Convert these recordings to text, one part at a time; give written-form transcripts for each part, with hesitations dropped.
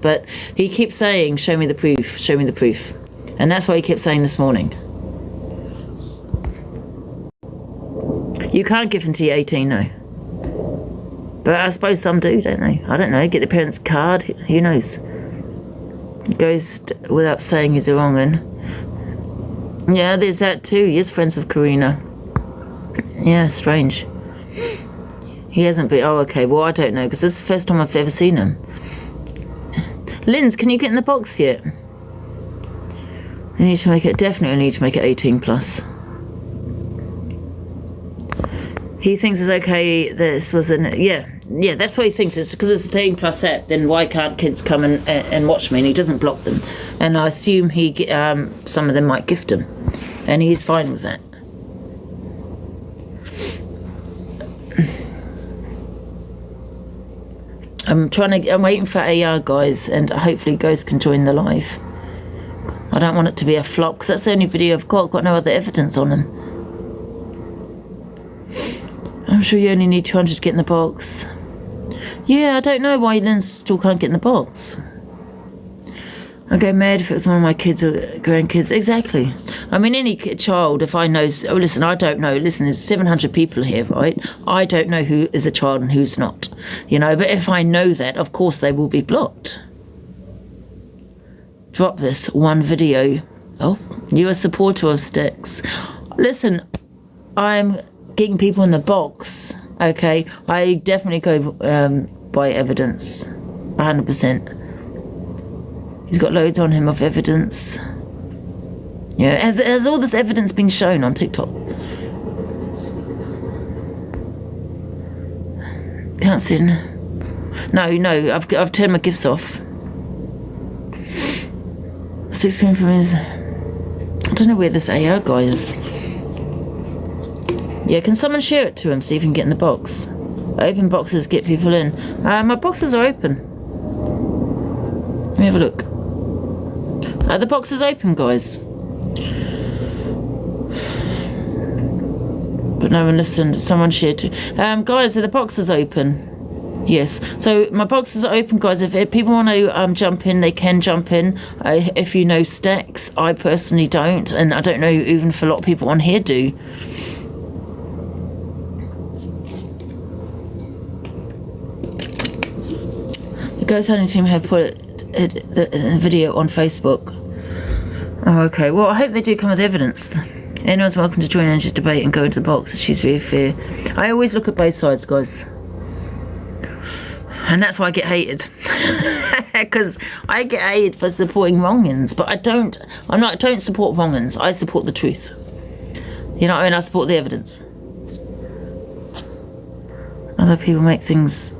but he keeps saying, show me the proof, show me the proof. And that's what he kept saying this morning. You can't give until you're 18, no. But I suppose some do, don't they? I don't know. Get the parents' card. Who knows? It goes without saying he's a wrong one. Yeah, there's that too. He is friends with Karina. Yeah, strange. He hasn't been... Oh, okay. Well, I don't know, because this is the first time I've ever seen him. Linz, can you get in the box yet? I need to make it... Definitely need to make it 18 plus. He thinks it's okay. This was an... Yeah, that's what he thinks. It's because it's a 18 plus app, then why can't kids come and watch me? And he doesn't block them. And I assume he some of them might gift him. And he's fine with that. I'm waiting for AR, guys, and hopefully Ghost can join the live. I don't want it to be a flop, because that's the only video I've got. I've got no other evidence on him. I'm sure you only need 200 to get in the box. Yeah, I don't know why Linz still can't get in the box. I'd go mad if it was one of my kids or grandkids. Exactly. I mean, any child, if I know... Oh, listen, I don't know. Listen, there's 700 people here, right? I don't know who is a child and who's not. You know, but if I know that, of course they will be blocked. Drop this one video. Oh, you're a supporter of Stackz. Listen, I'm getting people in the box, okay? I definitely go by evidence. 100%. He's got loads on him of evidence. Yeah, has all this evidence been shown on TikTok? Can't see it. No, I've turned my gifts off. 6 p.m. for me. I don't know where this AR guy is. Yeah, can someone share it to him, see if he can get in the box? Open boxes get people in. My boxes are open. Let me have a look. The box is open, guys. But no one listened. Someone shared too. Guys, are the boxes open? Yes. So my boxes are open, guys. If people want to jump in, they can jump in. If you know Stackz, I personally don't. And I don't know even if a lot of people on here do. The Ghost Hunting team have put the video on Facebook. Oh, okay. Well, I hope they do come with evidence. Anyone's welcome to join Angie's debate and go into the box. She's very fair. I always look at both sides, guys. And that's why I get hated. Because I get hated for supporting wrong-uns. But I don't support wrong-uns. I support the truth. You know what I mean? I support the evidence. Other people make things...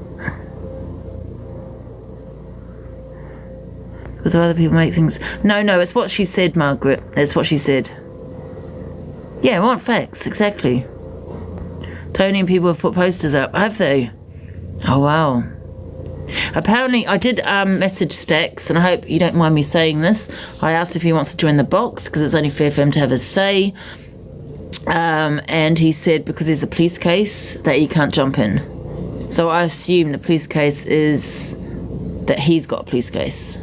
Because other people make things... No, it's what she said, Margaret. It's what she said. Yeah, I want facts, exactly. Tony and people have put posters up, have they? Oh, wow. Apparently, I did message Stackz, and I hope you don't mind me saying this. I asked if he wants to join the box, because it's only fair for him to have a say. And he said because there's a police case that he can't jump in. So I assume the police case is that he's got a police case.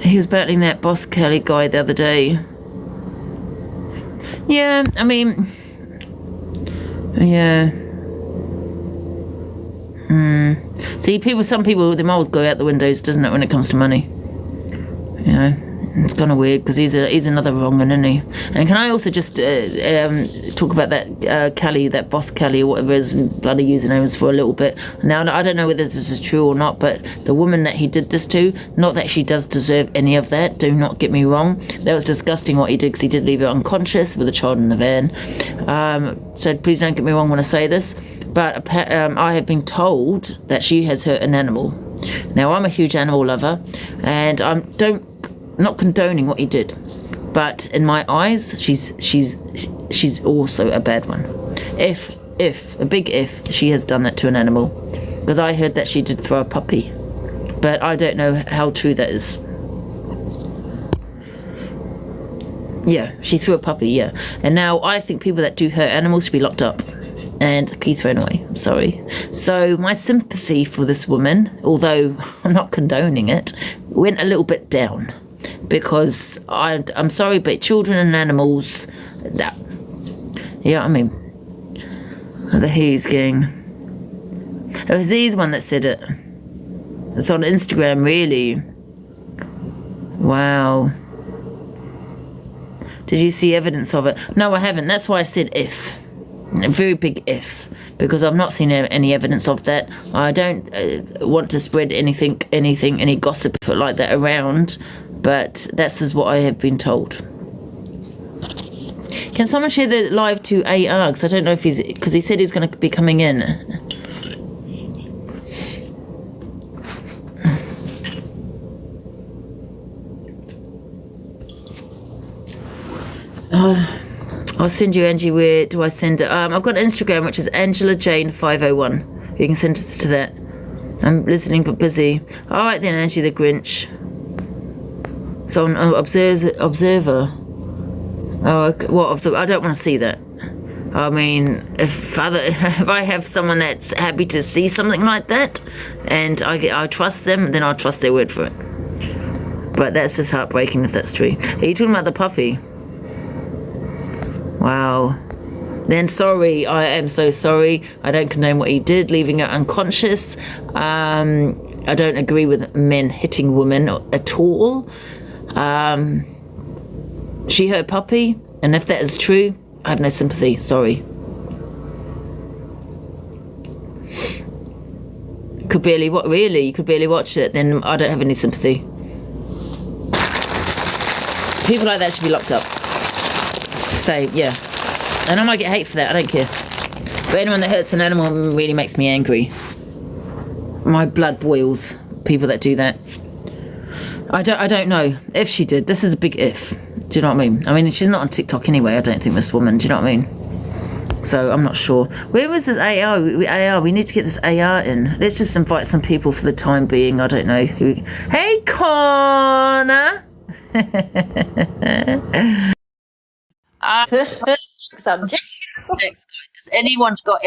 He was battling that Boss Kelly guy the other day. Yeah, I mean... Yeah. See, some people, the morals go out the windows, doesn't it, when it comes to money? You know, it's kind of weird, because he's another wrong one, isn't he? And can I also just talk about that Kelly, that Boss Kelly, or whatever his bloody username is, for a little bit? Now, I don't know whether this is true or not, but the woman that he did this to, not that she does deserve any of that, do not get me wrong. That was disgusting what he did, because he did leave her unconscious with a child in the van. So please don't get me wrong when I say this, but I have been told that she has hurt an animal. Now, I'm a huge animal lover, and I'm not condoning what he did, but in my eyes, she's also a bad one. If she has done that to an animal, because I heard that she did throw a puppy, but I don't know how true that is. Yeah, she threw a puppy, yeah. And now I think people that do hurt animals should be locked up. and key thrown away. I'm sorry. So my sympathy for this woman, although I'm not condoning it, went a little bit down, because I'm sorry, but children and animals, that, yeah, I mean, the Who's gang. It was he the one that said it. It's on Instagram, really. Wow. Did you see evidence of it? No, I haven't. That's why I said if. A very big if. Because I've not seen any evidence of that. I don't want to spread any gossip like that around. But that's just what I have been told. Can someone share the live to AR? Because I don't know if he's... Because he said he's going to be coming in. I'll send you, Angie. Where do I send it? I've got an Instagram, which is Angela Jane 501. You can send it to that. I'm listening but busy. All right then, Angie the Grinch. So on Observer. Oh, what of the? I don't want to see that. I mean, if I have someone that's happy to see something like that, and I trust them, then I'll trust their word for it. But that's just heartbreaking if that's true. Are you talking about the puppy? Wow. Then sorry, I am so sorry. I don't condone what he did, leaving her unconscious. I don't agree with men hitting women at all. She hurt puppy, and if that is true, I have no sympathy. Sorry. Could barely really? You could barely watch it. Then I don't have any sympathy. People like that should be locked up. So yeah, and I might get hate for that. I don't care. But anyone that hurts an animal really makes me angry. My blood boils. People that do that. I don't know if she did. This is a big if. Do you know what I mean? I mean, she's not on TikTok anyway. I don't think, this woman. Do you know what I mean? So I'm not sure. Where was this AR? We need to get this AR in. Let's just invite some people for the time being. I don't know who. Hey, Connor. Has anyone got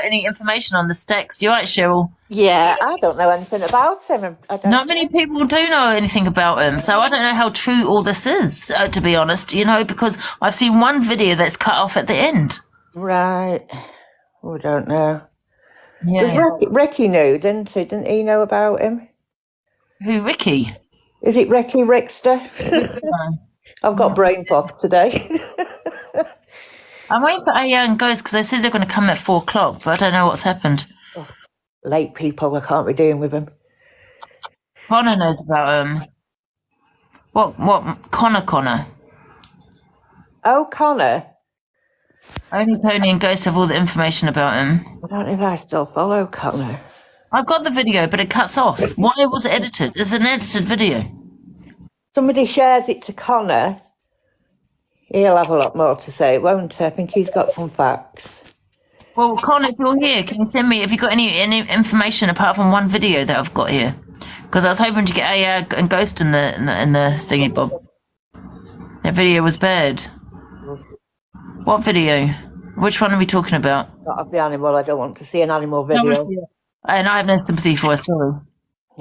any information on the Stackz? You right, Cheryl? Yeah, I don't know anything about him. Not many people do know anything about him, so I don't know how true all this is, to be honest, because I've seen one video that's cut off at the end. Right. We don't know. Yeah. Ricky knew, didn't he? Didn't he know about him? Who, Ricky? Is it Ricky Rickster? I've got brain fog today. I'm waiting for AR and Ghost because they said they're going to come at 4 o'clock, but I don't know what's happened. Oh, late people, I can't be doing with them. Connor knows about him. What? Connor? Oh, Connor? Only Tony and Ghost have all the information about him. I don't know if I still follow Connor. I've got the video, but it cuts off. Why was it edited? It's an edited video. Somebody shares it to Connor. He'll have a lot more to say, won't he? I think he's got some facts. Well, Connor, if you're here, can you send me, if you've got any information apart from one video that I've got here? Because I was hoping to get AR and Ghost in the thingy bob. That video was bad. What video? Which one are we talking about? Not of the animal. I don't want to see an animal video. And I have no sympathy for it, sorry.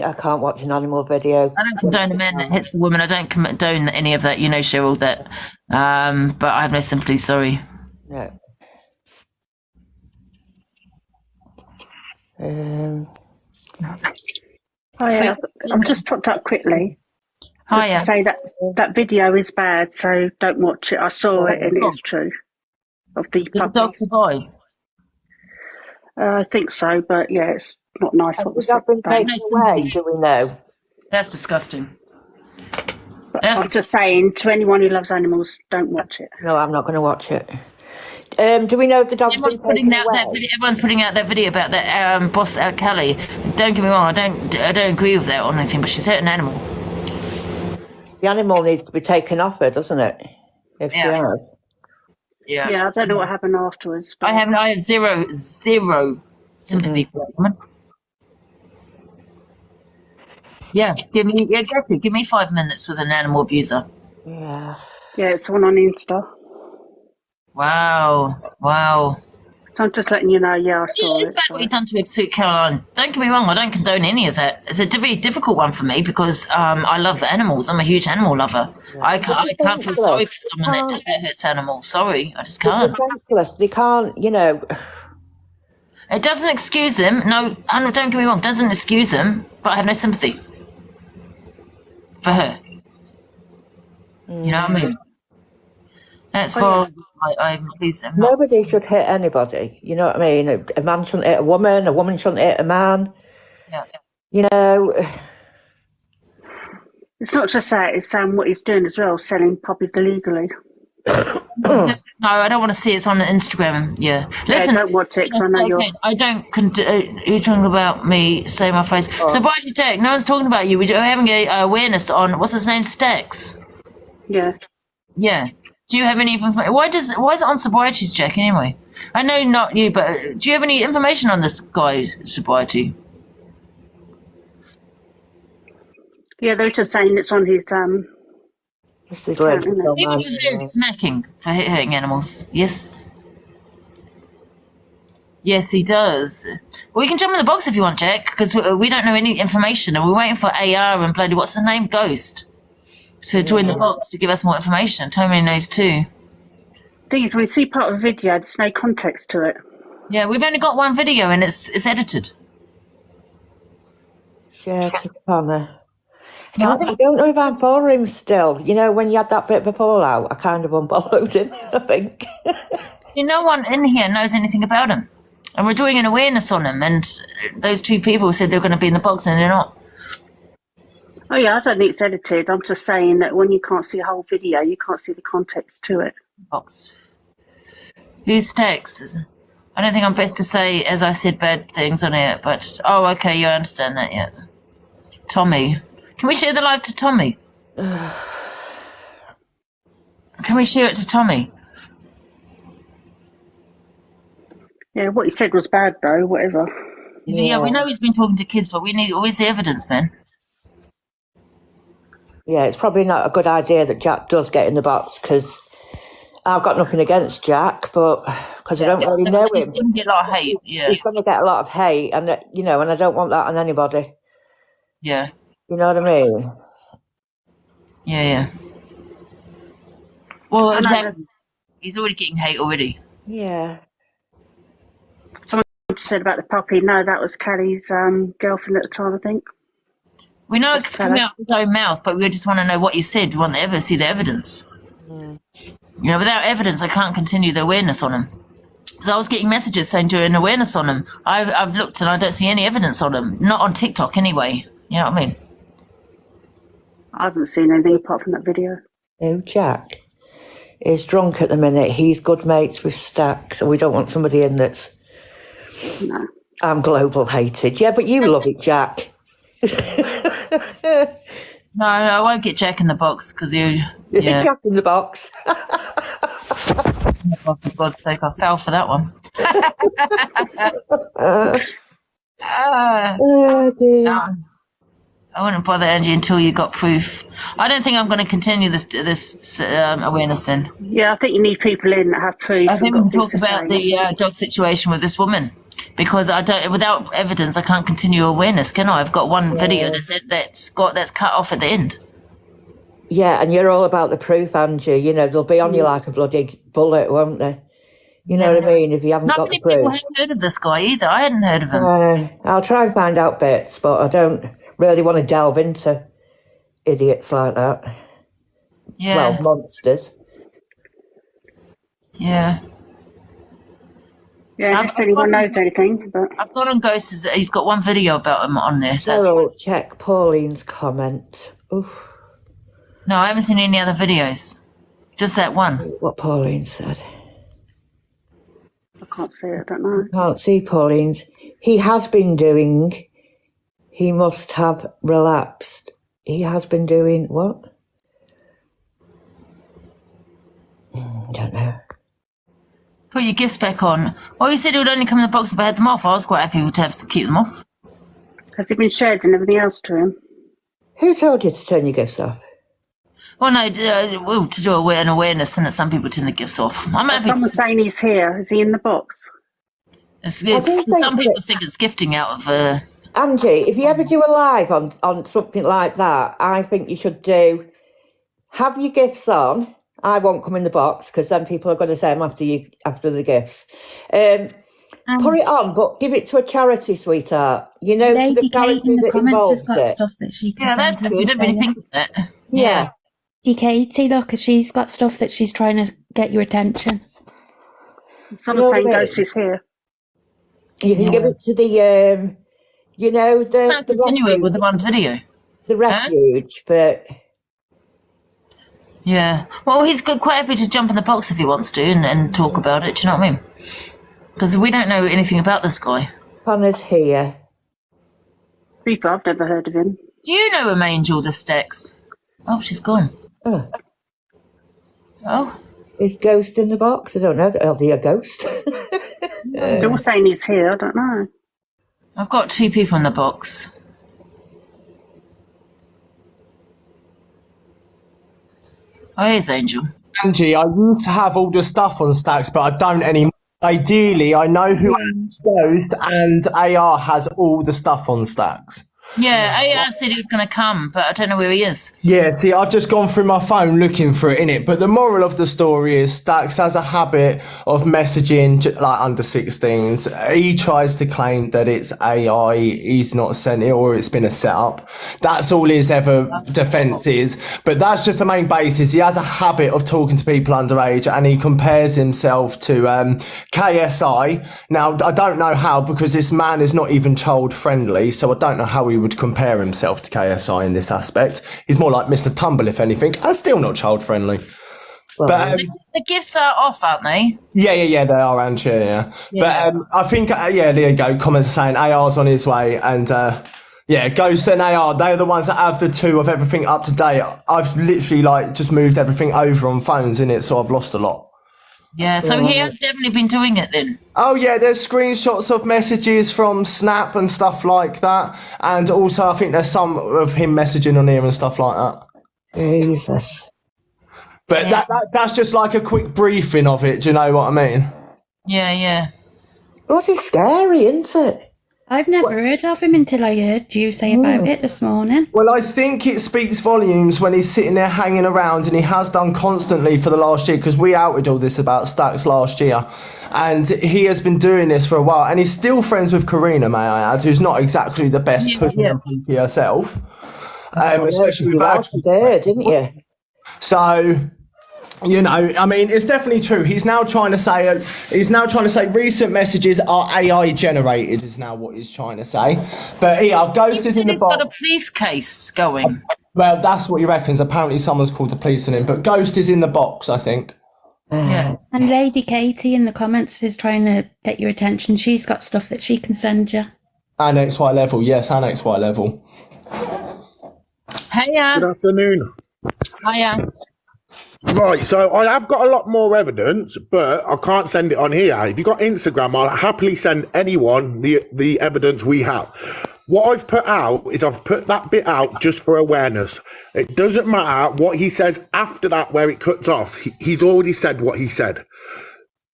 I can't watch an animal video. I don't condone a man that hits a woman. I don't condone any of that, Cheryl, that. But I have no sympathy, sorry. No. Hiya. I've just popped up quickly. Hiya. To say that video is bad, so don't watch it. I saw it and it's true. Of the Did the puppy. dog survive? I think so, but yeah, it's not nice what was Has said. been taken away, do we know? That's disgusting. I'm just saying, to anyone who loves animals, don't watch it. No, I'm not going to watch it. Do we know if the dog's been taken away? Everyone's putting out that video about that boss at Calais. Don't get me wrong, I don't agree with that or anything, but she's hurt an animal. The animal needs to be taken off her, doesn't it? If she has. Yeah, I don't know what happened afterwards. But I have zero sympathy for that woman. Yeah, give me 5 minutes with an animal abuser. Yeah. Yeah, it's one on Insta. Wow. So I'm just letting you know, yeah, I Yeah, saw it's it. bad what you've done to Sweet Caroline. Don't get me wrong, I don't condone any of that. It's a very difficult one for me because I love animals. I'm a huge animal lover. I can't feel sorry for someone that hurts animals. Sorry, I just They're can't. defenseless. They can't, you know. It doesn't excuse them. No, don't get me wrong, it doesn't excuse them, but I have no sympathy for her. You know what I mean? That's Oh, why I'm pleased I'm not. Nobody should hit anybody. You know what I mean? A man shouldn't hit a woman shouldn't hit a man. Yeah. You know, It's not just that, it's what he's doing as well, selling puppies illegally. No, I don't want to see it. It's on Instagram. Yeah. Listen, don't watch it, 'cause I know you're... I don't. You're talking about me, say my face. So, by Jack, no one's talking about you. We're having a awareness on what's his name, Stackz. Yeah. Yeah. Do you have any information? Why is it on sobriety's Jack anyway? I know not you, but do you have any information on this guy's sobriety? Yeah, they're just saying it's on his this is like, isn't it? He deserves smacking for hurting animals. Yes. Yes, he does. Well, you can jump in the box if you want, Jack, because we don't know any information, and we're waiting for AR and bloody what's his name, Ghost, to join the box to give us more information. Tony knows too. Thing is, when you see part of a video, there's no context to it. Yeah, we've only got one video, and it's edited. share to Connor. I don't know if I follow him still. You know, when you had that bit of a fallout, I kind of unfollowed him, I think. No one in here knows anything about him. And we're doing an awareness on him, and those two people said they're going to be in the box, and they're not. Oh, yeah, I don't think it's edited. I'm just saying that when you can't see a whole video, you can't see the context to it. Box. Who's Stackz? I don't think I'm best to say, as I said, bad things on it, but... Oh, okay, you understand that, yeah. Tommy. Can we share the live to Tommy? Can we share it to Tommy? Yeah, what he said was bad, though, whatever. Yeah, we know he's been talking to kids, but we need always the evidence, man. Yeah, it's probably not a good idea that Jack does get in the box, because I've got nothing against Jack, but because I don't really know him. He's going to get a lot of hate, yeah. He's going to get a lot of hate, and you know, and I don't want that on anybody. Yeah. You know what I mean? Yeah. Well, exactly. He's already getting hate already. Yeah. Someone said about the puppy. No, that was Callie's girlfriend at the time, I think. We know it's coming out of his own mouth, but we just want to know what you said. We want to see the evidence. You know, without evidence, I can't continue the awareness on him. Because I was getting messages saying do an awareness on him. I've looked and I don't see any evidence on him. Not on TikTok anyway. You know what I mean? I haven't seen anything apart from that video. No, Jack is drunk at the minute. He's good mates with Stackz, so we don't want somebody in that's... No. I'm global hated. Yeah, but you love it, Jack. No, I won't get Jack in the box because you... Yeah. Jack in the box. Oh, for God's sake, I fell for that one. Oh, dear. No. I wouldn't bother Angie until you got proof. I don't think I'm going to continue this awareness then. Yeah, I think you need people in that have proof. I think we can talk about the dog situation with this woman because I don't. Without evidence, I can't continue awareness, can I? I've got one video that's cut off at the end. Yeah, and you're all about the proof, Angie. You know, they'll be on you like a bloody bullet, won't they? You know what I mean? If you haven't got the proof. Not many people have heard of this guy either. I hadn't heard of him. I'll try and find out bits, but I don't really want to delve into idiots like that. Yeah. Well, monsters. Yeah. Yeah, unless anyone knows anything. But I've gone on Ghost. He's got one video about him on there. Cheryl, check Pauline's comment. Oof. No, I haven't seen any other videos. Just that one. What Pauline said. I can't see it, I don't know. Can't see Pauline's. He has been doing... He must have relapsed. He has been doing what? Don't know. Put your gifts back on. Well, you said it would only come in the box if I had them off. I was quite happy to have to keep them off. Has it been shared and everything else to him? Who told you to turn your gifts off? Well, no, to do an awareness and that some people turn the gifts off. I'm happy. Someone's saying he's here. Is he in the box? It's, I do think some people that- think it's gifting out of. Angie, if you ever do a live on something like that, I think you should have your gifts on. I won't come in the box because then people are going to say I'm after the gifts. Put it on, but give it to a charity, sweetheart. You know, to Lady the Kate charity in the that comments has involves got it. stuff that she can Yeah, send that's us good. I and didn't really say, think of that. Yeah. Lady Katie, look, she's got stuff that she's trying to get your attention. Someone's saying what I mean? Ghost is here. You can give it to the, you know, Can't the continue it with the refuge, one video. the refuge, but Yeah. Well, he's quite happy to jump in the box if he wants to and talk about it. Do you know what I mean? Because we don't know anything about this guy. Connor's here. People, I've never heard of him. Do you know him, Angel, the Stackz? Oh, she's gone. Oh, Oh. is Ghost in the box? I don't know. Are they a ghost? They're all saying he's here. I don't know. I've got 2 people in the box. Oh, here's Angel. Angie, I used to have all the stuff on Stackz, but I don't anymore. Ideally, I know who owns Ghost, and AR has all the stuff on Stackz. Yeah, AR said he was going to come, but I don't know where he is. Yeah, see, I've just gone through my phone looking for it, innit? But the moral of the story is Stackz has a habit of messaging like under 16s. He tries to claim that it's AI, he's not sent it, or it's been a setup. That's all his ever defence is. But that's just the main basis. He has a habit of talking to people underage, and he compares himself to KSI. Now, I don't know how, because this man is not even child friendly, so I don't know how he would compare himself to KSI in this aspect. He's more like Mr. Tumble, if anything, and still not child friendly. Well, But The gifts are off, aren't they? yeah, they are, and yeah. But I think yeah, there you go. Comments are saying AR's on his way, and yeah, Ghost and AR, they're the ones that have the 2 of everything up to date. I've literally just moved everything over on phones in it, so I've lost a lot. Yeah, so he has definitely been doing it then. Oh yeah, there's screenshots of messages from Snap and stuff like that, and also I think there's some of him messaging on here and stuff like that. Jesus. But that's just like a quick briefing of it. Do you know what I mean? Yeah. Bloody scary, isn't it? I've never heard of him until I heard you say about it this morning. Well, I think it speaks volumes when he's sitting there hanging around, and he has done constantly for the last year, because we outed all this about Stackz last year, and he has been doing this for a while, and he's still friends with Karina, may I add, who's not exactly the best pushing and pinky herself, especially with her. You did, didn't you? So, you know, I mean, it's definitely true. He's now trying to say recent messages are AI generated, is now what he's trying to say. But yeah, Ghost is in the He's got box. a police case going. Well, that's what he reckons. Apparently, someone's called the police on him. But Ghost is in the box, I think. Yeah. And Lady Katie in the comments is trying to get your attention. She's got stuff that she can send you. And XY level, yes, and XY level. Hiya. Good afternoon. Hiya. Right, so I have got a lot more evidence, but I can't send it on here. If you've got Instagram, I'll happily send anyone the evidence we have. What I've put out is I've put that bit out just for awareness. It doesn't matter what he says after that where it cuts off. He's already said what he said.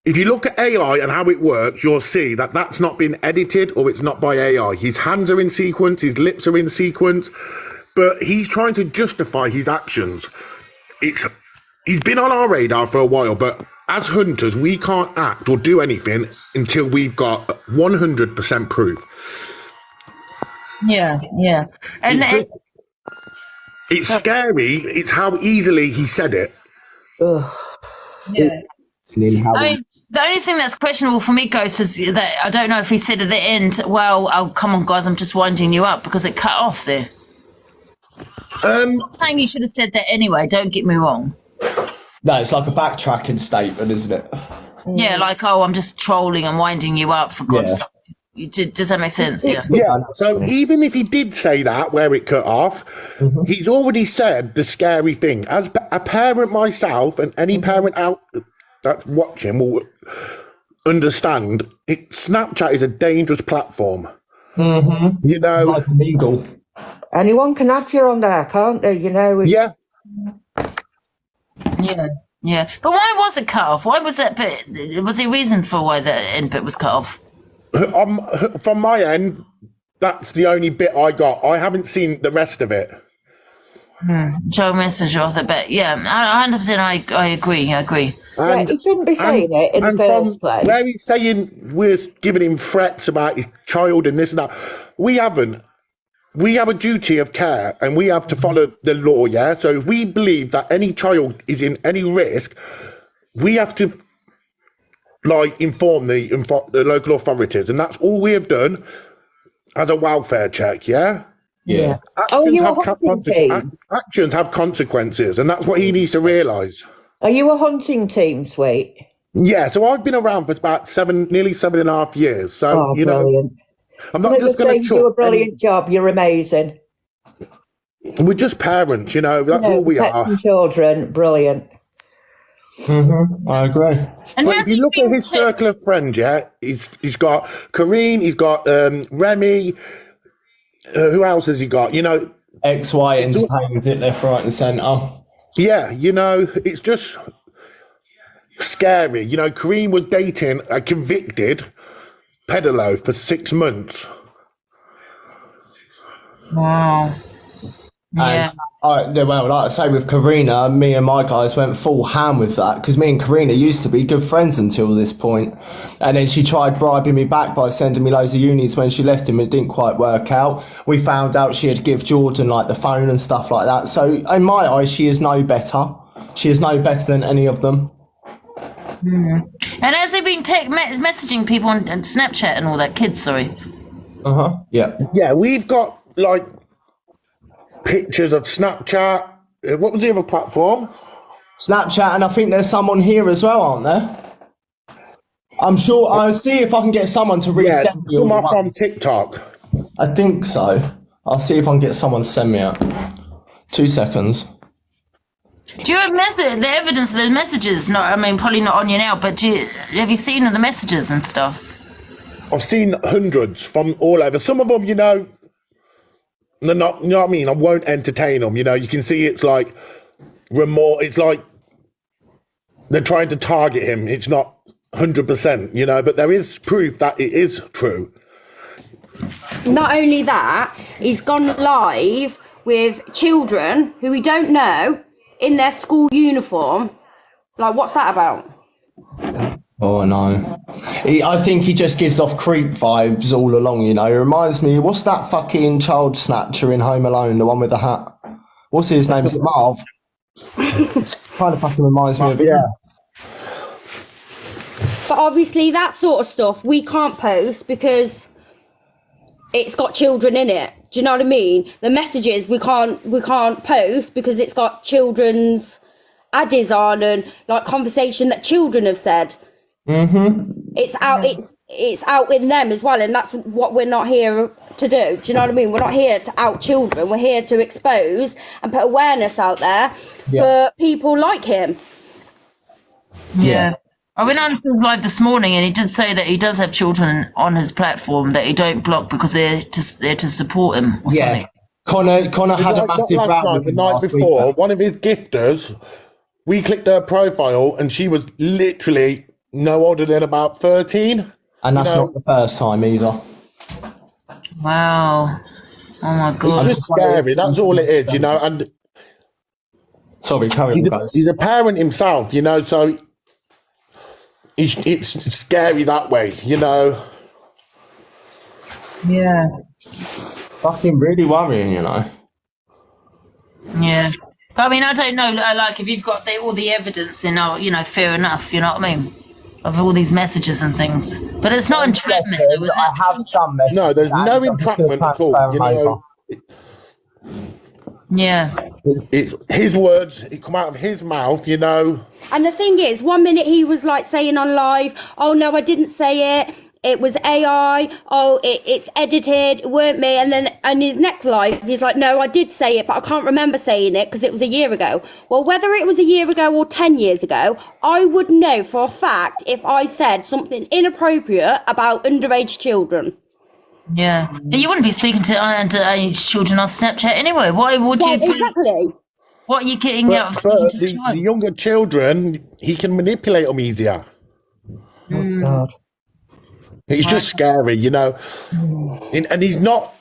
If you look at AI and how it works, you'll see that that's not been edited, or it's not by AI. His hands are in sequence, his lips are in sequence, but he's trying to justify his actions. He's been on our radar for a while, but as hunters, we can't act or do anything until we've got 100% proof. Yeah. And It's scary. It's how easily he said it. Ugh. yeah. I mean, the only thing that's questionable for me, Ghost, is that I don't know if he said at the end, well, oh, come on, guys, I'm just winding you up, because it cut off there. I'm not saying you should have said that anyway, don't get me wrong. No, it's like a backtracking statement, isn't it? Yeah, like, oh, I'm just trolling and winding you up, for God's sake. Does that make sense? Yeah. Yeah. So even if he did say that where it cut off, he's already said the scary thing. As a parent myself, and any parent out that's watching will understand, Snapchat is a dangerous platform. You know, Like an eagle. Anyone can add you on there, can't they? You know. yeah. Yeah. But why was it cut off? Why was that bit? Was there a reason for why that end bit was cut off? From my end, that's the only bit I got. I haven't seen the rest of it. Child messenger was a bit, yeah, 100%. I agree. Yeah, he shouldn't be saying it in the first place. Where he's saying we're giving him threats about his child and this and that, we haven't. We have a duty of care and we have to follow the law, yeah? So if we believe that any child is in any risk, we have to inform the local authorities, and that's all we have done as a welfare check, yeah? Yeah. Actions have consequences, and that's what he needs to realise. Are you a hunting team, sweet? Yeah, so I've been around for about nearly 7.5 years. So, brilliant. I'm not just going to do a brilliant job. You're amazing. We're just parents, that's all we are. Children, brilliant. I agree. And but if you look at his circle of friends, yeah, he's got Kareen, he's got Remy. Who else has he got? XY entertains it left, right, and centre. Yeah, it's just scary. Kareen was dating a convicted pedophile for 6 months. Wow. Yeah. Well, like I say, with Karina, me and my guys went full ham with that because me and Karina used to be good friends until this point. And then she tried bribing me back by sending me loads of unis when she left him. It didn't quite work out. We found out she had to give Jordan the phone and stuff like that. So in my eyes, she is no better. She is no better than any of them. And has he been messaging people on Snapchat and all that? Kids, sorry. Yeah. Yeah, we've got pictures of Snapchat. What was the other platform? Snapchat, and I think there's someone here as well, aren't there? I'm sure. I'll see if I can get someone to resend me. Someone from TikTok. I think so. I'll see if I can get someone to send me it. 2 seconds. Do you have the evidence of the messages? Probably not on you now, but have you seen the messages and stuff? I've seen hundreds from all over. Some of them, they're not, what I mean? I won't entertain them. You can see it's like remorse. It's like they're trying to target him. It's not 100%, but there is proof that it is true. Not only that, he's gone live with children who we don't know in their school uniform. What's that about? Oh, no. I think he just gives off creep vibes all along, It reminds me, what's that fucking child snatcher in Home Alone, the one with the hat? What's his name? Is it Marv? Kind of fucking reminds me of it. Yeah. But obviously that sort of stuff we can't post because it's got children in it. Do you know what I mean? The messages we can't post because it's got children's addies on and conversation that children have said. It's out. It's out in them as well, and that's what we're not here to do. Do you know what I mean? We're not here to out children. We're here to expose and put awareness out there for people like him. Yeah. I went on his live this morning, and he did say that he does have children on his platform that he don't block because they're to support him or something. Connor had a massive row with the him night last before. week. One of his gifters, we clicked her profile, and she was literally no older than about 13. And that's not the first time either. Wow. Oh my God. It's just scary. That's all it is, and Sorry, carry on, guys. he's a parent himself, so it's scary that way, Yeah. Fucking really worrying, Yeah. But I don't know, if you've got all the evidence, then, fair enough, you know what I mean? Of all these messages and things. But it's not entrapment, though, is it? I have some messages. No, there's no entrapment at all, Yeah. It's his words, it come out of his mouth, And the thing is, 1 minute he was saying on live, "Oh no, I didn't say it. It was AI. Oh, it's edited. It weren't me." And then in his next live, he's like, "No, I did say it, but I can't remember saying it because it was a year ago." Well, whether it was a year ago or 10 years ago, I would know for a fact if I said something inappropriate about underage children. Yeah. You wouldn't be speaking to underage children on Snapchat anyway. Why would you? Exactly. What are you getting out of speaking to a the child? younger children, he can manipulate them easier. Oh, God. It's just scary, you know. And he's not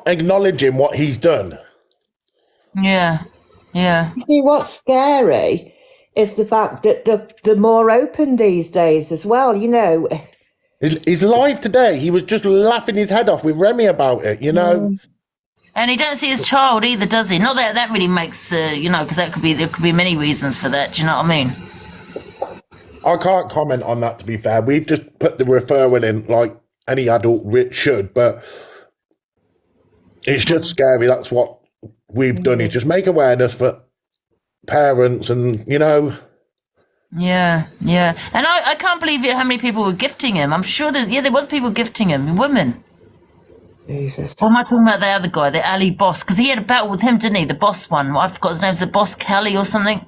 acknowledging what he's done. Yeah. See, what's scary is the fact that they're more open these days as well, you know. His live today, he was just laughing his head off with Remy about it, you know. And he don't see his child either, does he? Not that that really makes, you know, because there could be many reasons for that. Do you know what I mean? I can't comment on that, to be fair. We've just put the referral in like any adult should, but it's just scary. That's what we've done, is just make awareness for parents and, you know. Yeah. And I can't believe how many people were gifting him. I'm sure there was people gifting him, women. Jesus. Or am I talking about the other guy, the Ali boss? Because he had a battle with him, didn't he? The boss one. I forgot his name. Was the boss Kelly or something?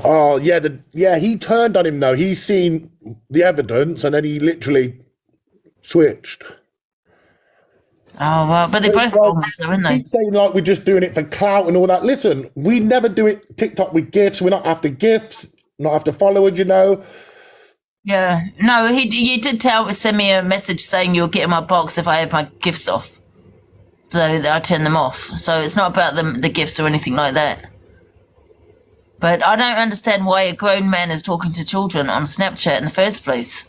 Oh, yeah, he turned on him, though. He's seen the evidence, and then he literally switched. Oh, well, but they're both wrong, so, aren't they? Keep saying, like, we're just doing it for clout and all that. Listen, we never do it TikTok with gifts. We're not after gifts, not after followers, you know. Yeah. No, you did send me a message saying you'll get in my box if I had my gifts off. So I turned them off. So it's not about the gifts or anything like that. But I don't understand why a grown man is talking to children on Snapchat in the first place.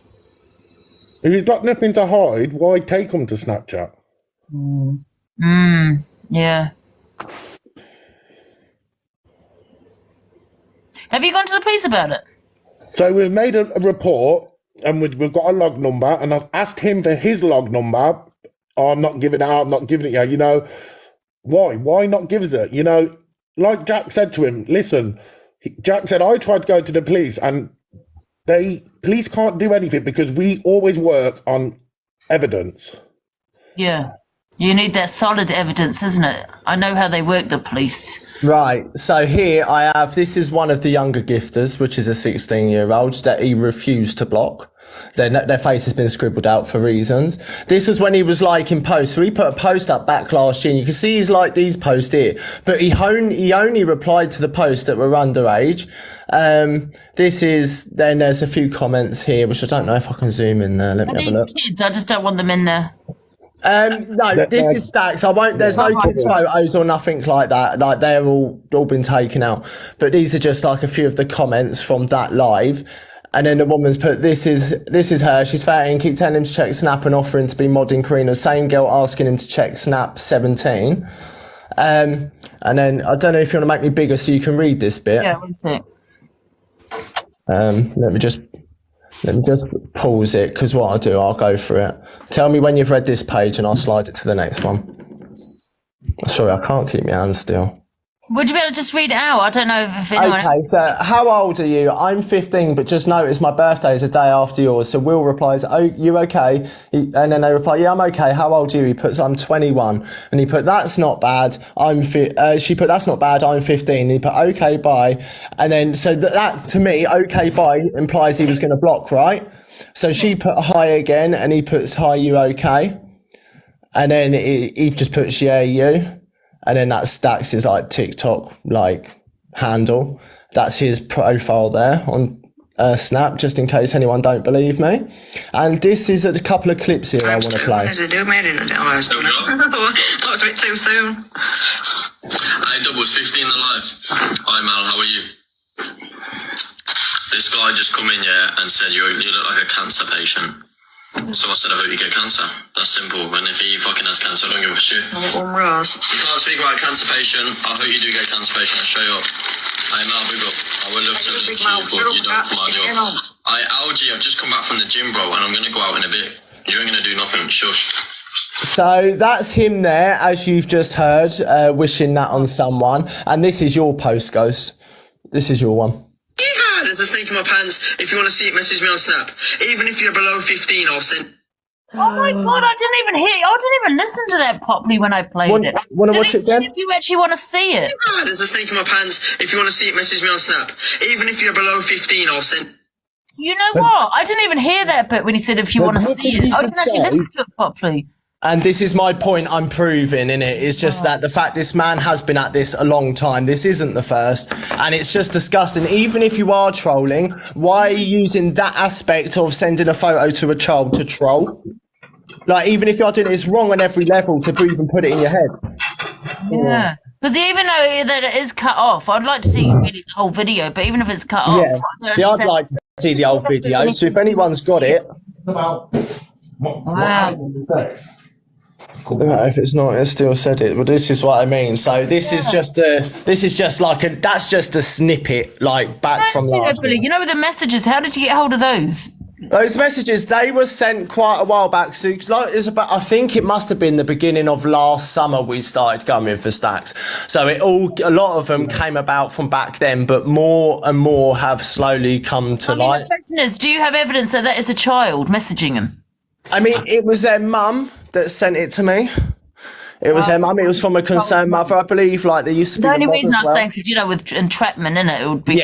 If he's got nothing to hide, why take him to Snapchat? Yeah. Have you gone to the police about it? So we've made a report, and we've got a log number, and I've asked him for his log number. Oh, I'm not giving it out, I'm not giving it you, you know. Why not give us it? You know, like Jack said to him, listen, Jack said, I tried to go to the police, and police can't do anything because we always work on evidence. Yeah. You need that solid evidence, isn't it? I know how they work, the police. Right, so here I have, this is one of the younger gifters, which is a 16-year-old that he refused to block. Their face has been scribbled out for reasons. This was when he was liking posts. So he put a post up back last year, and you can see he's liked these posts here. But he only replied to the posts that were underage. Then there's a few comments here, which I don't know if I can zoom in there. Let me have a look. These kids, I just don't want them in there. No, this is Stackz. There's no kids' photos or nothing like that. Like, they're all been taken out. But these are just like a few of the comments from that live. And then the woman's put, this is her. She's 13. Keep telling him to check Snap and offering to be modding Karina. Same girl asking him to check Snap, 17. And then I don't know if you want to make me bigger so you can read this bit. Yeah, one sec. Let me just pause it, because what I'll do, I'll go through it. Tell me when you've read this page and I'll slide it to the next one. Sorry, I can't keep my hands still. Would you be able to just read it out? I don't know if anyone Okay, so how old are you? I'm 15, but just noticed my birthday is a day after yours. So Will replies, oh, you okay? And then they reply, yeah, I'm okay. How old are you? He puts, I'm 21. And he put, that's not bad. She put, that's not bad. I'm 15. And he put, okay, bye. And then, so that to me, okay, bye implies he was going to block, right? So she put hi again, and he puts, hi, you okay? And then he just puts, yeah, you. And then that's Stack's like TikTok handle. That's his profile there on Snap, just in case anyone don't believe me. And this is a couple of clips here I want to play. Talked to it too soon. Hey, Double's 15 alive. Hi, Mal, how are you? This guy just come in, yeah, and said you look like a cancer patient. So I said, I hope you get cancer. That's simple. And if he fucking has cancer, I don't give a shit. One rose. You can't speak about a cancer patient. I hope you do get cancer patient, straight up. Hey, Mal, big up. I would love to link you, but you don't come out your... Algie, I've just come back from the gym, bro, and I'm going to go out in a bit. You ain't going to do nothing. Shush. So that's him there, as you've just heard, wishing that on someone. And this is your post, Ghost. This is your one. Yeah, there's a snake in my pants. If you want to see it, message me on Snap. Even if you're below 15, I'll send... Oh my God, I didn't even listen to that properly when I played it. Want to watch it again? If you actually want to see it. Yeah, there's a snake in my pants. If you want to see it, message me on Snap. Even if you're below 15, I'll send... You know what? I didn't even hear that bit when he said if you want to see it. I didn't actually listen to it properly. And this is my point I'm proving, innit? It's just that the fact this man has been at this a long time, this isn't the first, and it's just disgusting. Even if you are trolling, why are you using that aspect of sending a photo to a child to troll? Like, even if you're doing it, it's wrong on every level to even put it in your head. Yeah. Because even though that it is cut off, I'd like to see really the whole video, but even if it's cut off... Yeah. See, I'd like to see the old video, so if anyone's got it... Wow. If it's not, it still said it. Well, this is what I mean. So this is just that's just a snippet, like, back from last week. You know, with the messages, how did you get hold of those? Those messages, they were sent quite a while back. So I think it must have been the beginning of last summer we started going for Stackz. So a lot of them came about from back then, but more and more have slowly come to light. The question is, do you have evidence that that is a child messaging him? I mean, it was their mum that sent it to me. It was their mum. It was from a concerned mother, I believe. Like, there used to be The only mod reason I as was well. saying, because, you know, with entrapment, innit, it would be...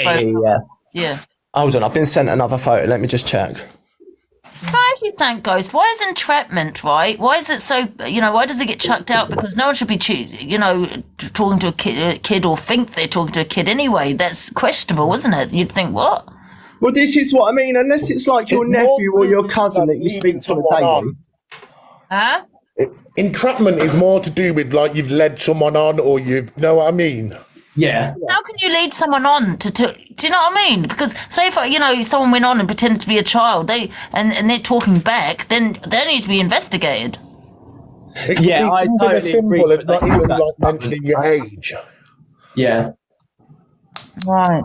Yeah. Hold on, I've been sent another photo. Let me just check. Can I actually thank Ghost? Why is entrapment, right? Why is it so, you know, why does it get chucked out? Because no one should be, you know, talking to a kid or think they're talking to a kid anyway. That's questionable, isn't it? You'd think, what? Well, this is what I mean. Unless it's like your nephew or your cousin that you speak to on a daily. Huh? Entrapment is more to do with, like, you've led someone on, or you know what I mean? Yeah. How can you lead someone on to do you know what I mean? Because say if, you know, someone went on and pretended to be a child, and they're talking back, then they need to be investigated. It could be something as simple as not even, like, mentioning your age. Yeah. Right.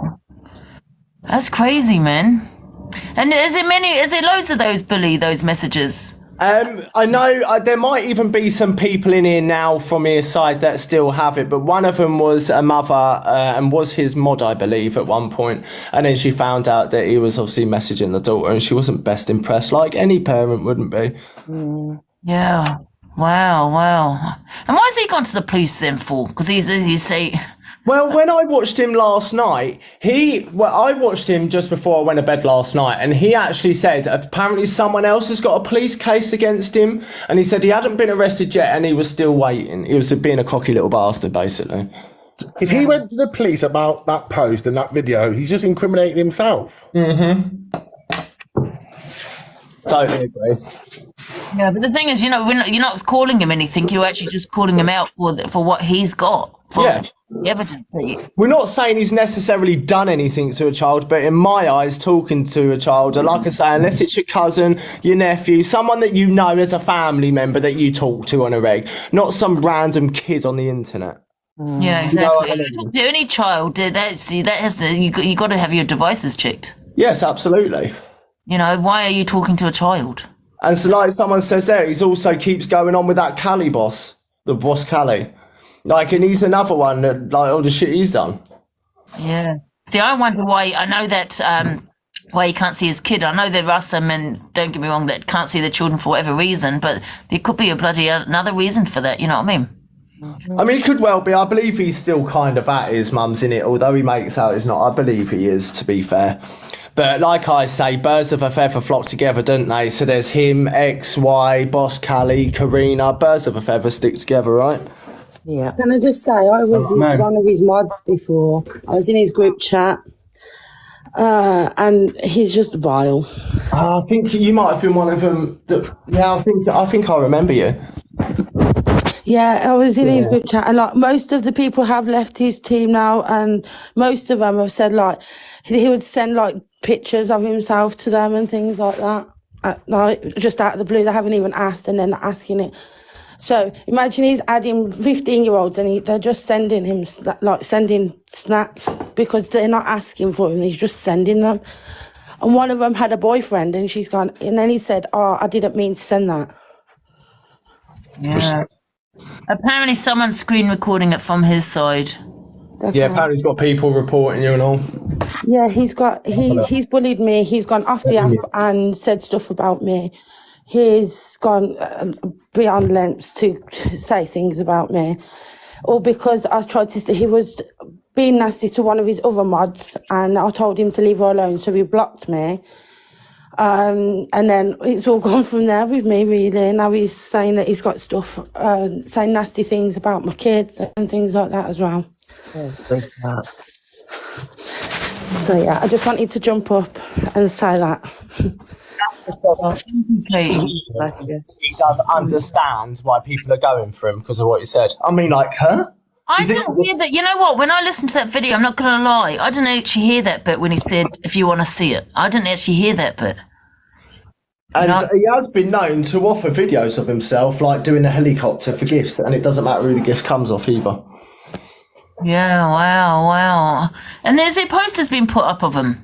That's crazy, man. And is it loads of those messages? I know there might even be some people in here now from his side that still have it, but one of them was a mother and was his mod, I believe, at one point. And then she found out that he was obviously messaging the daughter, and she wasn't best impressed, like any parent wouldn't be. Yeah. Wow. And why has he gone to the police then for? Because he's say... Well, when I watched him last night, I watched him just before I went to bed last night, and he actually said apparently someone else has got a police case against him, and he said he hadn't been arrested yet and he was still waiting. He was being a cocky little bastard, basically. If he went to the police about that post and that video, he's just incriminating himself. Mm-hmm. Totally agree. Yeah, but the thing is, you know, you're not calling him anything. You're actually just calling him out for what he's got. The evidence. We're not saying he's necessarily done anything to a child, but in my eyes, talking to a child, like I say, unless it's your cousin, your nephew, someone that you know as a family member that you talk to on a reg, not some random kid on the internet. Yeah, exactly. If you talk to any child, you got to have your devices checked. Yes, absolutely. You know, why are you talking to a child? And so, like someone says there, he's also keeps going on with that Cali boss, the boss Cali. Like, and he's another one that, like, all the shit he's done. Yeah. See, I wonder why. I know that why he can't see his kid. I know there are some men, don't get me wrong, that can't see their children for whatever reason, but there could be another reason for that. You know what I mean? I mean, it could well be. I believe he's still kind of at his mum's in it, although he makes out he's not. I believe he is, to be fair. But like I say, birds of a feather flock together, don't they? So there's him, X, Y, Boss Callie, Karina. Birds of a feather stick together, right? Yeah. Can I just say, I was one of his mods before. I was in his group chat, and he's just vile. I think you might have been one of them. I think I remember you. Yeah, I was in his group chat, and like most of the people have left his team now, and most of them have said like he would send like pictures of himself to them and things like that, like just out of the blue. They haven't even asked, and then they're asking it. So imagine he's adding 15-year-olds and they're just sending him, sending snaps because they're not asking for him. He's just sending them. And one of them had a boyfriend and she's gone, and then he said, I didn't mean to send that. Yeah. Apparently someone's screen recording it from his side. Okay. Yeah, apparently he's got people reporting you and all. Yeah, he's bullied me. He's gone off the app and said stuff about me. He's gone beyond lengths to say things about me. Or because I tried to, he was being nasty to one of his other mods and I told him to leave her alone, so he blocked me. And then it's all gone from there with me, really. Now he's saying that he's got stuff, saying nasty things about my kids and things like that as well. So yeah, I just wanted to jump up and say that. He does understand why people are going for him because of what he said. I mean, like, huh? I didn't hear that. You know what? When I listened to that video, I'm not going to lie, I didn't actually hear that bit when he said, if you want to see it. I didn't actually hear that bit. And he has been known to offer videos of himself, like doing a helicopter for gifts, and it doesn't matter who the gift comes off either. Yeah, wow. And there's posters been put up of him.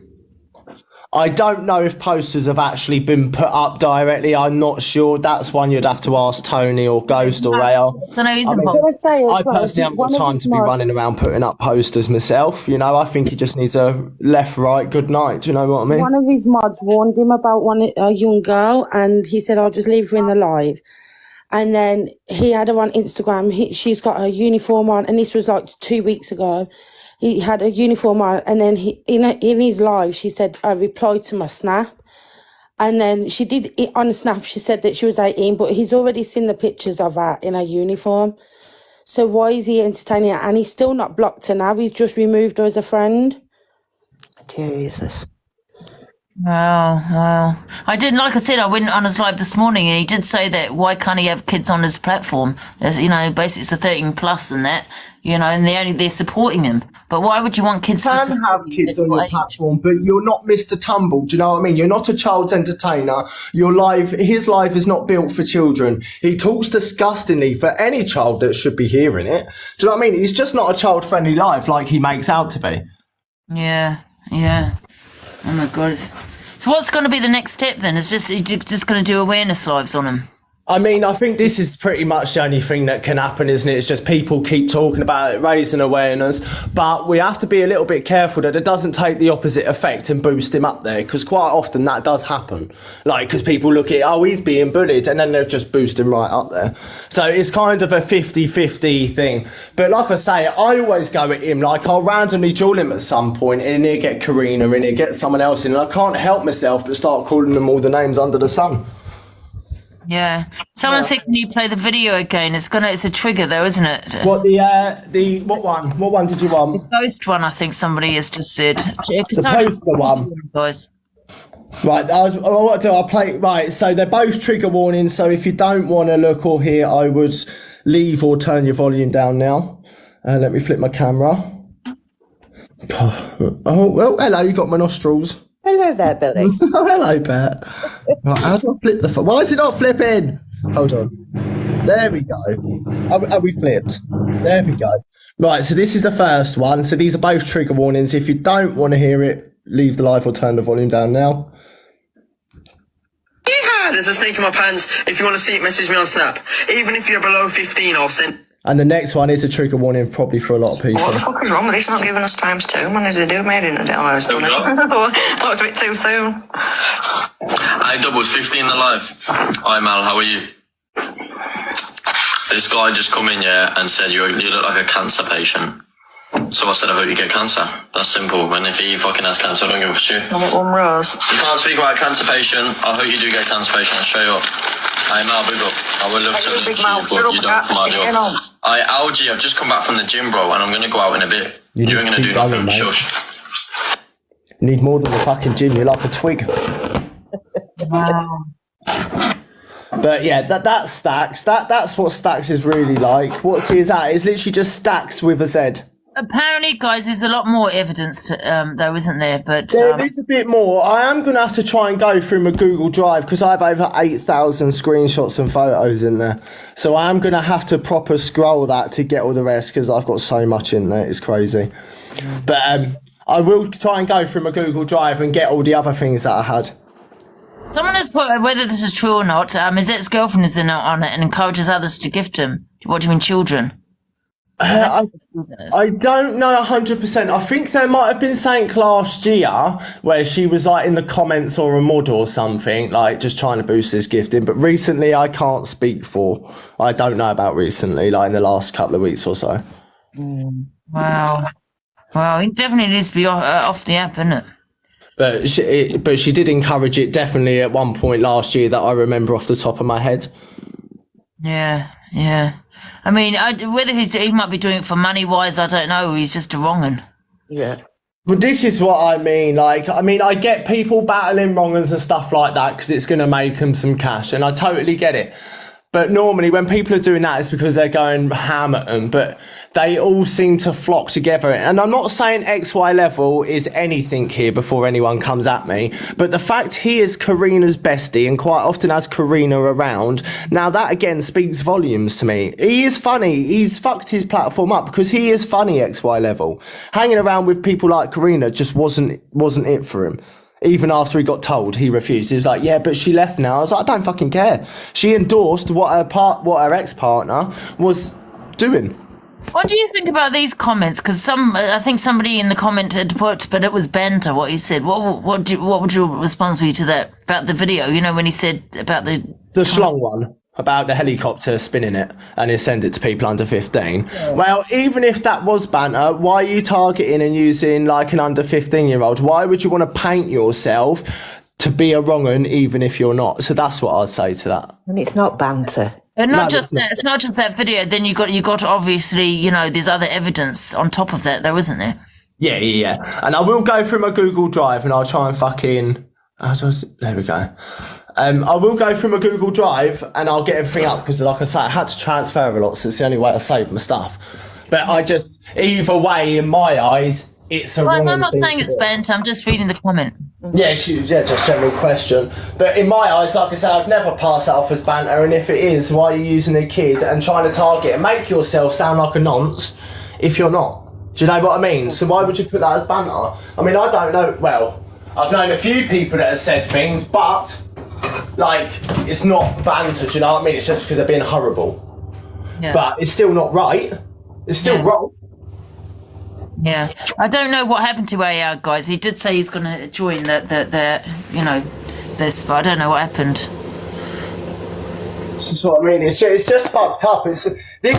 I don't know if posters have actually been put up directly. I'm not sure. That's one you'd have to ask Tony or Ghost or Rail. So no, he's I involved. personally haven't got time to be running around putting up posters myself. You know, I think he just needs a left, right, good night. Do you know what I mean? One of his mods warned him about a young girl, and he said, I'll just leave her in the live. And then he had her on Instagram. She's got her uniform on, and this was like 2 weeks ago. He had a uniform on, and then in his live, she said, I replied to my snap. And then she did it on a snap. She said that she was 18, but he's already seen the pictures of her in her uniform. So why is he entertaining her? And he's still not blocked her now. He's just removed her as a friend. Jesus. Wow. I didn't, like I said, I went on his live this morning and he did say that why can't he have kids on his platform? As you know, basically it's a 13 plus and that, you know, and they're supporting him. But why would you want kids You can have kids on your platform, but you're not Mr. Tumble. Do you know what I mean? You're not a child's entertainer. His life is not built for children. He talks disgustingly for any child that should be hearing it. Do you know what I mean? It's just not a child-friendly life like he makes out to be. Yeah. Oh my God. So what's going to be the next step then? Is just going to do awareness lives on him? I mean, I think this is pretty much the only thing that can happen, isn't it? It's just people keep talking about it, raising awareness. But we have to be a little bit careful that it doesn't take the opposite effect and boost him up there, because quite often that does happen. Like, because people look at, he's being bullied, and then they'll just boost him right up there. So it's kind of a 50-50 thing. But like I say, I always go at him, like I'll randomly duel him at some point, and he'll get Karina, and he'll get someone else in, and I can't help myself but start calling them all the names under the sun. Yeah. Someone said, can you play the video again? It's a trigger though, isn't it? What what one? What one did you want? The ghost one, I think somebody has just said. The poster one. Guys. Right, what do I play? Right, so they're both trigger warnings, so if you don't want to look or hear, I would leave or turn your volume down now. Let me flip my camera. Oh, well, hello, you got my nostrils. Hello there, Billy. Oh, hello, Pat. Right, how do I flip the phone? Why is it not flipping? Hold on. There we go. Are we flipped? There we go. Right, so this is the first one. So these are both trigger warnings. If you don't want to hear it, leave the live or turn the volume down now. Yeah, there's a snake in my pants. If you want to see it, message me on Snap. Even if you're below 15, I'll send... And the next one is a trigger warning, probably for a lot of people. What the fuck is wrong with this? Not giving us times two. When did they do? Made it in a day. I thought it a bit too soon. Hey, Doubles, 15 alive. Hi, Mal, how are you? This guy just come in, and said you look like a cancer patient. So I said, I hope you get cancer. That's simple. And if he fucking has cancer, I don't give a shit. I'm at one rose. You can't speak about a cancer patient. I hope you do get cancer patient, straight up. Hey, Mal, big up. I would love to link you, but you don't come out. Algie, I've just come back from the gym, bro, and I'm going to go out in a bit. You ain't going to do nothing, shush. You need more than a fucking gym. You're like a twig. Wow. But yeah, that's Stackz. That's what Stackz is really like. What's he is at? It's literally just Stackz with a Z. Apparently, guys, there's a lot more evidence to, though, isn't there? But there is a bit more. I am going to have to try and go through my Google Drive because I have over 8,000 screenshots and photos in there. So I am going to have to proper scroll that to get all the rest because I've got so much in there. It's crazy. But I will try and go through my Google Drive and get all the other things that I had. Someone has put, whether this is true or not, his ex-girlfriend is in on it and encourages others to gift him. What do you mean, children? I don't know 100%. I think there might have been something last year where she was like in the comments or a mod or something, like just trying to boost his gifting. But recently, I can't speak for. I don't know about recently, like in the last couple of weeks or so. Wow. He definitely needs to be off the app, isn't it? But she did encourage it definitely at one point last year that I remember off the top of my head. Yeah. I mean, whether he might be doing it for money wise, I don't know. He's just a wrong'un. Yeah. But this is what I mean. Like, I get people battling wrong-uns and stuff like that because it's going to make them some cash, and I totally get it. But normally when people are doing that, it's because they're going ham at them. But they all seem to flock together. And I'm not saying XY level is anything here before anyone comes at me. But the fact he is Karina's bestie and quite often has Karina around, now that again speaks volumes to me. He is funny. He's fucked his platform up because he is funny XY level. Hanging around with people like Karina just wasn't it for him. Even after he got told, he refused. He was like, yeah, but she left now. I was like, I don't fucking care. She endorsed what her ex-partner was doing. What do you think about these comments? Because I think somebody in the comment had put, but it was banter, what he said. What would your response be to that? About the video, you know, when he said about the schlong one, about the helicopter spinning it and he send it to people under 15. Yeah. Well, even if that was banter, why are you targeting and using like an under 15-year-old? Why would you want to paint yourself to be a wrong-un even if you're not? So that's what I'd say to that. And it's not banter. And not just that, it's not just that video. Then you got obviously, you know, there's other evidence on top of that, though, isn't there? Yeah. And I will go through my Google Drive and I'll try and fucking. There we go. I will go through my Google Drive and I'll get everything up because, like I say, I had to transfer a lot, so it's the only way I saved my stuff. But either way, in my eyes, it's a wrong. I'm not saying it's banter. I'm just reading the comment. Yeah, just general question. But in my eyes, like I say, I'd never pass that off as banter. And if it is, why are you using a kid and trying to target and make yourself sound like a nonce if you're not? Do you know what I mean? So why would you put that as banter? I mean, I don't know. Well, I've known a few people that have said things, but like, it's not banter, do you know what I mean? It's just because they're being horrible. Yeah. But it's still not right. It's still wrong. Yeah. I don't know what happened to AR, guys. He did say he's going to join the you know, this, but I don't know what happened. This is what I mean. It's just fucked up. This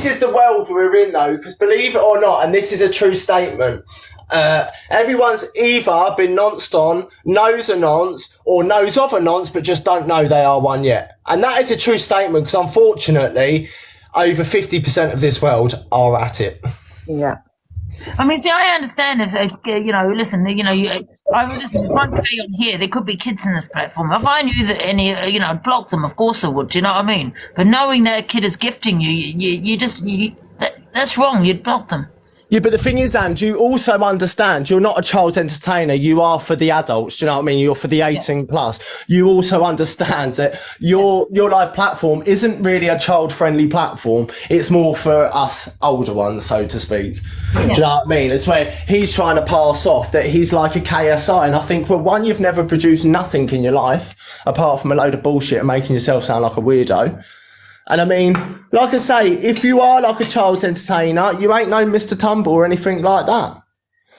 is the world we're in, though, because believe it or not, and this is a true statement, everyone's either been nonced on, knows a nonce, or knows of a nonce, but just don't know they are one yet. And that is a true statement, because unfortunately, over 50% of this world are at it. Yeah. I mean, see, I understand if, you know, listen, you know, I was just one day on here, there could be kids in this platform. If I knew that any, you know, I'd block them, of course I would, do you know what I mean? But knowing that a kid is gifting you, that's wrong, you'd block them. Yeah, but the thing is, and you also understand you're not a child's entertainer. You are for the adults. Do you know what I mean? You're for the 18 plus. You also understand that your live platform isn't really a child-friendly platform. It's more for us older ones, so to speak. Yeah. Do you know what I mean? It's where he's trying to pass off that he's like a KSI. And I think, well, one, you've never produced nothing in your life apart from a load of bullshit and making yourself sound like a weirdo. And I mean, like I say, if you are like a child's entertainer, you ain't no Mr. Tumble or anything like that.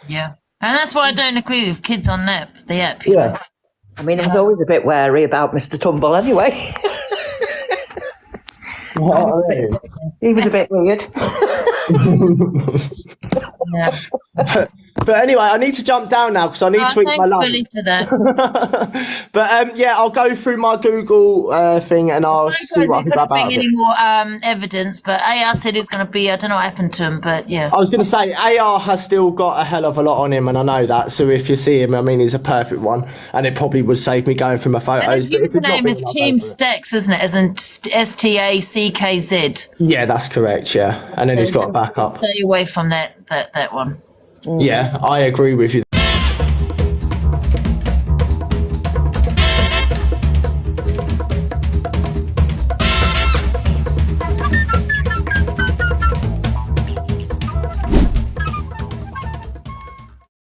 Yeah. And that's why I don't agree with kids on the app. Yeah. Know? I mean, I was always a bit wary about Mr. Tumble anyway. He was a bit weird. Yeah. But anyway, I need to jump down now because I need to eat my lunch. Thanks, Billy, for that. But yeah, I'll go through my Google thing and I'll see what I can grab out of it. Any more evidence? But AR said it's going to be. I don't know what happened to him, but yeah. I was going to say AR has still got a hell of a lot on him, and I know that. So if you see him, I mean, he's a perfect one, and it probably would save me going through my photos. And his name is Team Stackz, isn't it? As in STACKZ. Yeah, that's correct. Yeah, and then he's got a backup. Stay away from that one. Yeah, I agree with you.